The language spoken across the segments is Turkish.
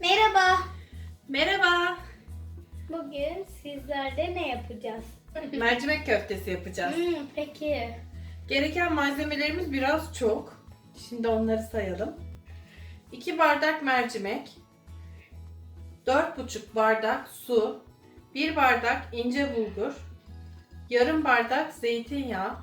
Merhaba. Merhaba. Bugün sizlerle ne yapacağız? Mercimek köftesi yapacağız. Peki. Gereken malzemelerimiz biraz çok. Şimdi onları sayalım. 2 bardak mercimek, 4,5 bardak su, 1 bardak ince bulgur, yarım bardak zeytinyağı,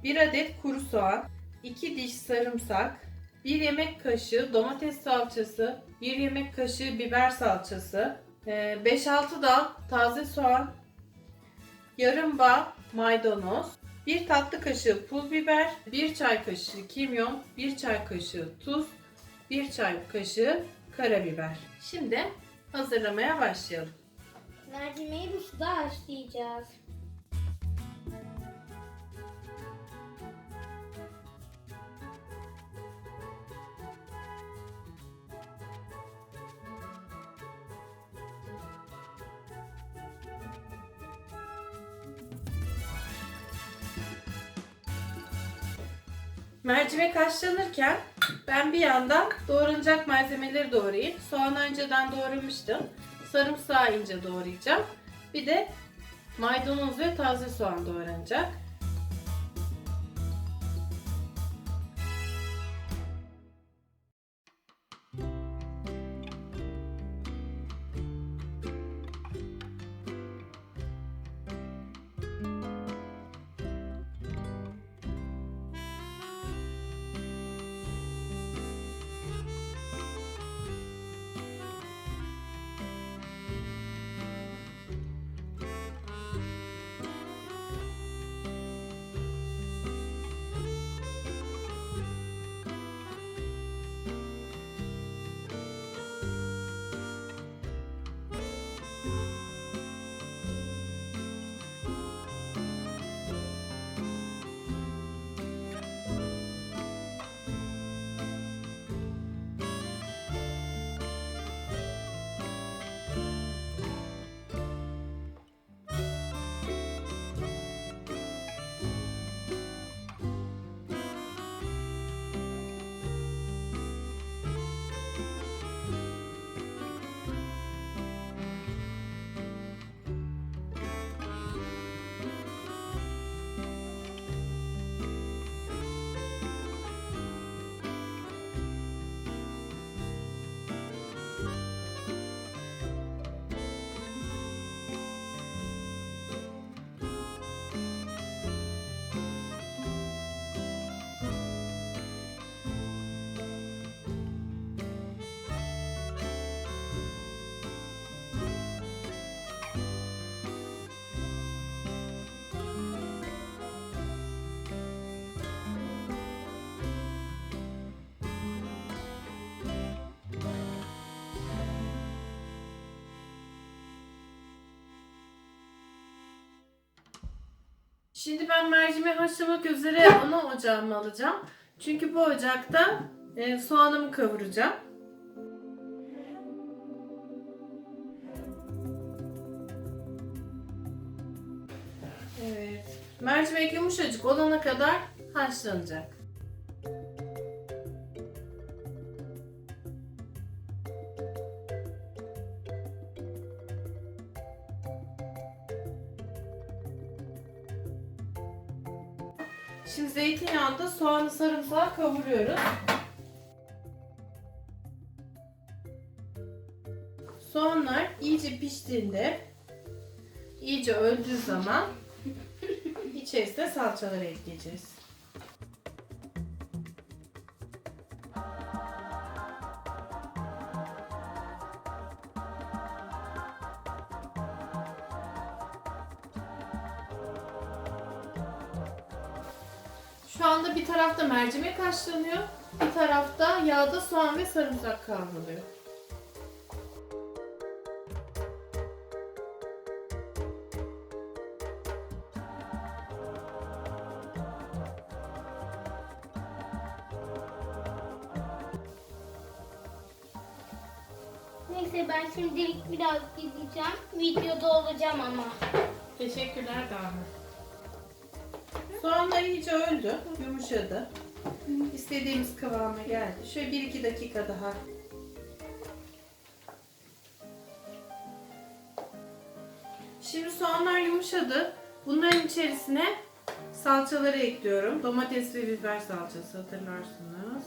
1 adet kuru soğan, 2 diş sarımsak, 1 yemek kaşığı domates salçası, 1 yemek kaşığı biber salçası, 5-6 dal taze soğan, yarım bağ maydanoz, 1 tatlı kaşığı pul biber, 1 çay kaşığı kimyon, 1 çay kaşığı tuz, 1 çay kaşığı karabiber. Şimdi hazırlamaya başlayalım. Mercimeği bu suda haşlayacağız. Mercimek haşlanırken ben bir yandan doğranacak malzemeleri doğrayayım. Soğanı önceden doğramıştım. Sarımsağı ince doğrayacağım. Bir de maydanoz ve taze soğan doğranacak. Şimdi ben mercimeği haşlamak üzere ana ocağıma alacağım. Çünkü bu ocakta soğanımı kavuracağım. Evet. Mercimek yumuşacık olana kadar haşlanacak. Şimdi zeytinyağında soğanı sarımsağı kavuruyoruz. Soğanlar iyice piştiğinde, iyice öldüğü zaman içerisine salçaları ekleyeceğiz. Şu anda bir tarafta mercimek haşlanıyor, bir tarafta yağda soğan ve sarımsak kavruluyor. Neyse ben şimdilik biraz gideceğim. Videoda olacağım ama. Teşekkürler Dağhan. Soğanlar iyice öldü, yumuşadı. İstediğimiz kıvama geldi. Şöyle 1-2 dakika daha yumuşadı. Bunların içerisine salçaları ekliyorum. Domates ve biber salçası, hatırlarsınız.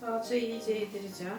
Salçayı iyice yedireceğim.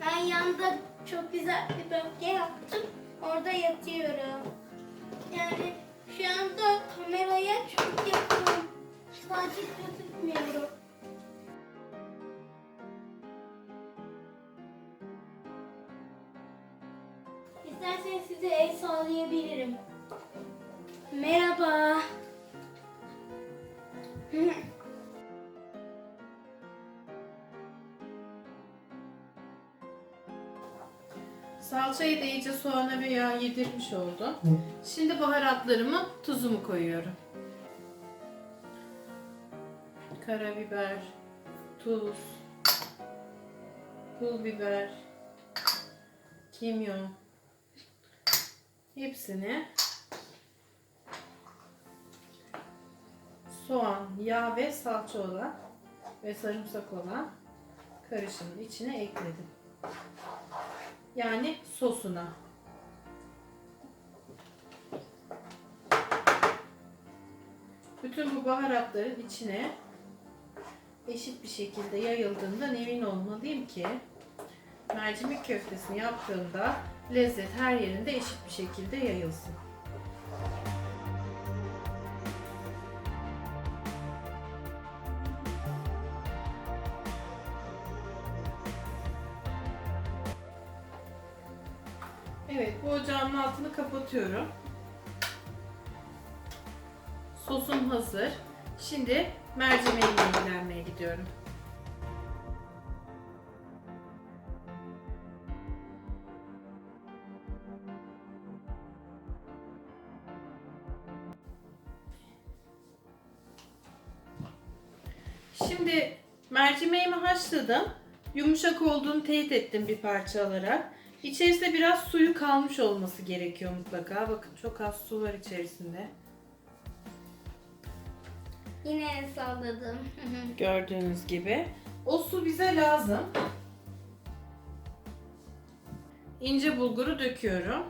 Ben yanında çok güzel bir bölge yaptım. Orada yatıyorum. Yani şu anda kameraya çok yakınım. Sadece gözükmüyorum. İsterseniz size el sallayabilirim. Merhaba. Salçayı da iyice soğana ve yağa yedirmiş oldum. Şimdi baharatlarımı, tuzumu koyuyorum. Karabiber, tuz, pul biber, kimyon. Hepsini soğan, yağ ve salça olan ve sarımsak olan karışımın içine ekledim. Yani sosuna. Bütün bu baharatların içine eşit bir şekilde yayıldığından emin olmalıyım ki mercimek köftesini yaptığımda lezzet her yerinde eşit bir şekilde yayılsın. Evet, bu ocağın altını kapatıyorum. Sosum hazır. Şimdi mercimeğimle ilgilenmeye gidiyorum. Şimdi mercimeğimi haşladım. Yumuşak olduğunu teyit ettim bir parça alarak. İçerisinde biraz suyu kalmış olması gerekiyor mutlaka. Bakın çok az su var içerisinde. Yine el salladım. Gördüğünüz gibi. O su bize lazım. İnce bulguru döküyorum.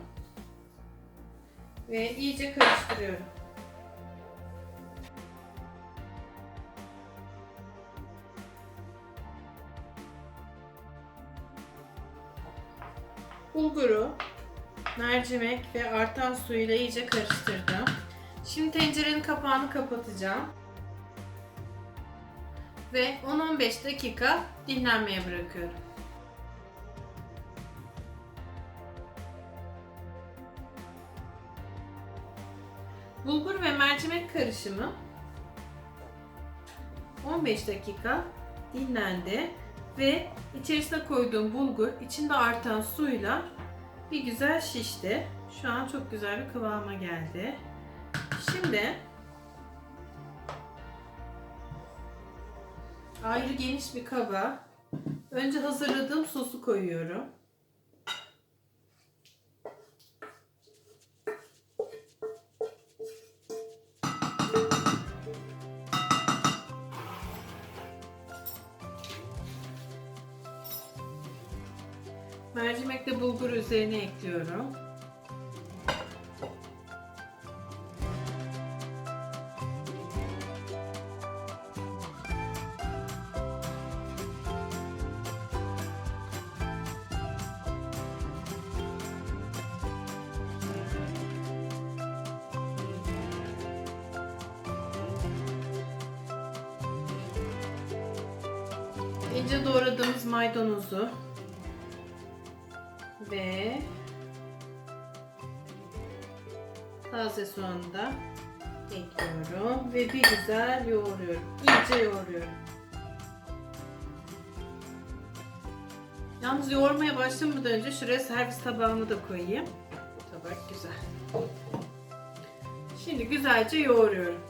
Ve iyice karıştırıyorum. Bulguru, mercimek ve artan suyuyla iyice karıştırdım. Şimdi tencerenin kapağını kapatacağım. Ve 10-15 dakika dinlenmeye bırakıyorum. Bulgur ve mercimek karışımı 15 dakika dinlendi ve içerisine koyduğum bulgur içinde artan suyla bir güzel şişti. Şu an çok güzel bir kıvama geldi. Şimdi ayrı geniş bir kaba önce hazırladığım sosu koyuyorum. Mercimekle bulgur üzerine ekliyorum. İnce doğradığımız maydanozu ve taze soğanı da ekliyorum ve bir güzel yoğuruyorum. İyice yoğuruyorum. Yalnız yoğurmaya başlamadan önce şuraya servis tabağımı da koyayım. Bu tabak güzel. Şimdi güzelce yoğuruyorum.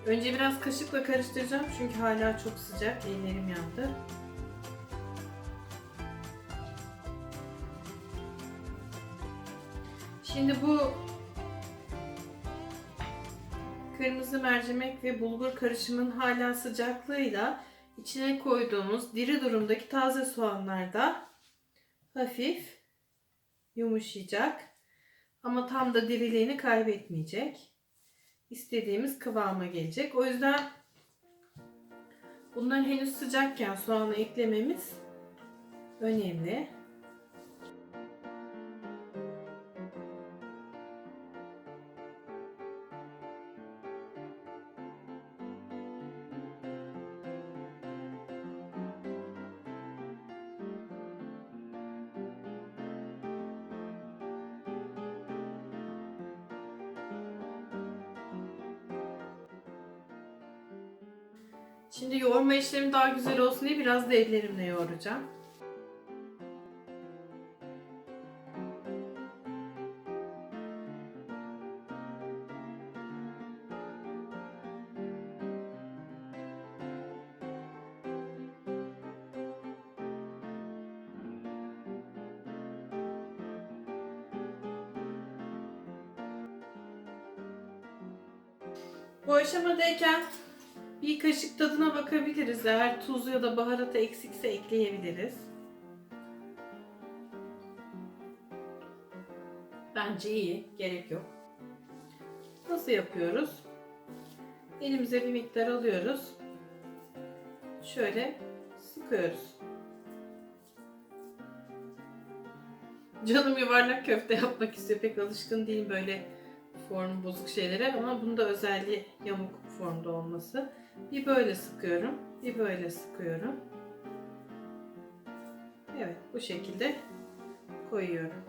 Önce biraz kaşıkla karıştıracağım çünkü hala çok sıcak. Ellerim yandı. Şimdi bu kırmızı mercimek ve bulgur karışımının hala sıcaklığıyla içine koyduğumuz diri durumdaki taze soğanlar da hafif yumuşayacak. Ama tam da diriliğini kaybetmeyecek. İstediğimiz kıvama gelecek. O yüzden bunlar henüz sıcakken soğanı eklememiz önemli. Şimdi yoğurma işlemi daha güzel olsun diye biraz da ellerimle yoğuracağım. Bu aşamadayken bir kaşık tadına bakabiliriz. Eğer tuz ya da baharatı eksikse ekleyebiliriz. Bence iyi, gerek yok. Nasıl yapıyoruz? Elimize bir miktar alıyoruz. Şöyle sıkıyoruz. Canım yuvarlak köfte yapmak istiyor. Pek alışkın değilim böyle formu bozuk şeylere ama bunda özelliği yamuk formda olması. Bir böyle sıkıyorum, bir böyle sıkıyorum. Evet, bu şekilde koyuyorum.